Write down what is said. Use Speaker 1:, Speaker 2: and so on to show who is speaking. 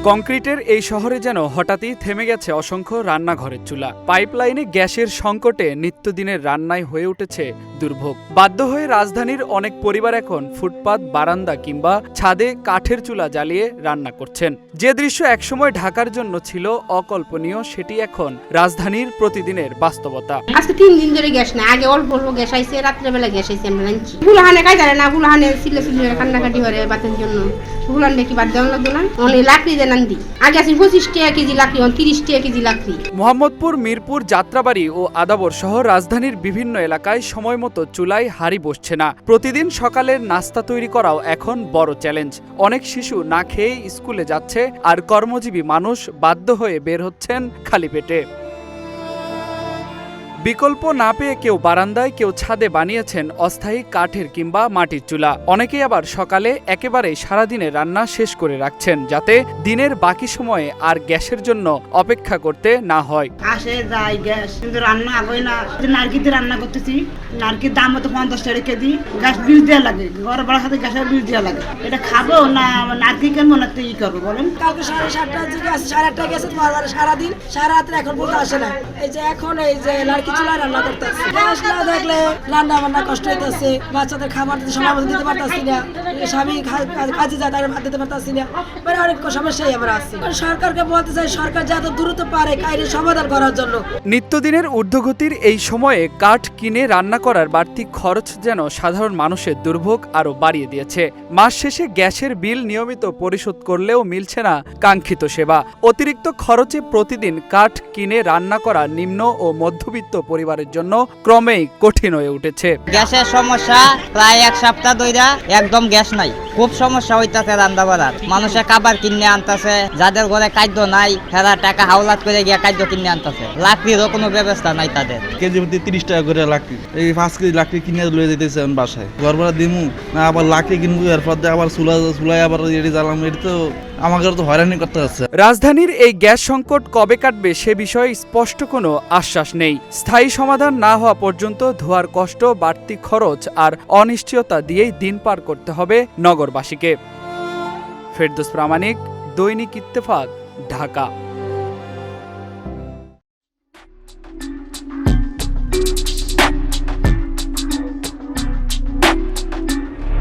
Speaker 1: কংক্রিটের এই শহরে যেন হঠাৎই থেমে গেছে অসংখ্য রান্নাঘরের চুলা। পাইপলাইনে গ্যাসের সংকটে নিত্যদিনের রান্নায় হয়ে উঠেছে দুর্ভোগ। বাধ্য হয়ে রাজধানীর অনেক পরিবার এখন ফুটপাত, বারান্দা কিংবা ছাদে কাঠের চুলা জ্বালিয়ে রান্না করছেন। যে দৃশ্য একসময় ঢাকার জন্য ছিল অকল্পনীয়, সেটি এখন রাজধানীর প্রতিদিনের বাস্তবতা।
Speaker 2: আজকে 3 দিন ধরে গ্যাস নাই। আগে অল্প অল্প গ্যাস আইছে, রাত্রেবেলা গ্যাস আইছে। আমরা জানছি ফুলহানে কাজ জানে না, ফুলহানে সিলে কান্নাকাটি করে বাতের জন্য। ফুলহান দেখি বাদ দেওয়া লাগতো না, অনেক লাকড়ি দেন আনদি। আগে আছে 25 টাকা কেজি লাকড়ি, 30 টাকা কেজি লাকড়ি।
Speaker 1: মোহাম্মদপুর, মিরপুর, যাত্রাবাড়ি ও আদাবর সহ রাজধানীর বিভিন্ন এলাকায় সময় মতো চুলায় হাঁড়ি বসছে না। প্রতিদিন সকালের নাস্তা তৈরি করাও এখন বড় চ্যালেঞ্জ। অনেক শিশু না খেয়েই স্কুলে যাচ্ছে, আর কর্মজীবী মানুষ বাধ্য হয়ে বের হচ্ছেন খালি পেটে। বিকল্প না পেয়ে কেউ বারান্দায়, কেউ ছাদে বানিয়েছেন অস্থায়ী কাঠের কিংবা মাটির চুলা। অনেকেই আবার সকালে একেবারে সারাদিনে রান্না শেষ করে রাখছেন, যাতে দিনের বাকি সময়ে আর গ্যাসের জন্য অপেক্ষা করতে না হয়।
Speaker 3: আসে যাই গ্যাস, কিন্তু রান্না আগে না। নারকেল রান্না করতেছি, নারকেল দাম হতো 50 টাকা কেজি। গ্যাস বিল দেওয়া লাগে, ঘর ভাড়া সাথে গ্যাসের বিল দেওয়া লাগে। এটা খাবো না নারকেল কেন মনে ই করবো বলেন?
Speaker 4: কালকে 7:30টার দিকে আসে, 8:30টায় গেছে তোমার সারাদিন, সারা রাত্রে এখন বলতে আসে না। এই যে এখন এই যে চুলায় রান্না করতেছে, গ্যাস না দেখলে রান্না বান্না কষ্ট হইতেছে। বাচ্চাদের খাবার দিতে সময় মতো দিতে পারতাছি না, স্বামী কাজে যায় তাকে ভাত দিতে পারতাছি না। মানে অনেক সমস্যায় আমরা আছি। সরকারকে বলতে চাই, সরকার যত দ্রুত পারে কাহিনীর সমাধান করার জন্য।
Speaker 1: নিত্যদিনের ঊর্ধ্বগতির এই সময়ে কাঠ কিনে রান্না করার বাড়তি খরচ যেন সাধারণ মানুষের দুর্ভোগ আরও বাড়িয়ে দিয়েছে। মাস শেষে গ্যাসের বিল নিয়মিত পরিশোধ করলেও মিলছে না কাঙ্ক্ষিত সেবা। অতিরিক্ত খরচে প্রতিদিন কাঠ কিনে রান্না করা নিম্ন ও মধ্যবিত্ত পরিবারের জন্য ক্রমেই কঠিন হয়ে উঠেছে।
Speaker 5: গ্যাসের সমস্যা প্রায় 1 সপ্তাহ ধরে একদম গ্যাস নাই, খুব সমস্যা হইতাছে রান্না বাড়ার। মানুষের খাবার কিনে আনতেছে, যাদের ঘরে খাদ্য নাই তারা টাকা হাওলাত করে গিয়ে খাদ্য কিনে আনতেছে। লাকড়িরও কোনো ব্যবস্থা নাই তাদের।
Speaker 6: কেজি প্রতি 30 টাকা করে লাকড়ি, এই 5 কেজি লাকড়ি কিনে লয়ে যেতেছে বাসায়। ঘর ভাড়া দিমু না, আবার লাকড়ি কিনবো, এরপর আবার চুলায় আবার এটি জ্বালাম। এটি তো আমাকে তো হয়রানি করতে হচ্ছে।
Speaker 1: রাজধানীর এই গ্যাস সংকট কবে কাটবে সে বিষয়ে স্পষ্ট কোনো আশ্বাস নেই। স্থায়ী সমাধান না হওয়া পর্যন্ত ধোয়ার কষ্ট, বাড়তি খরচ আর অনিশ্চয়তা দিয়েই দিন পার করতে হবে নগরবাসীকে। ফেরদৌস প্রামাণিক, দৈনিক ইত্তেফাক, ঢাকা।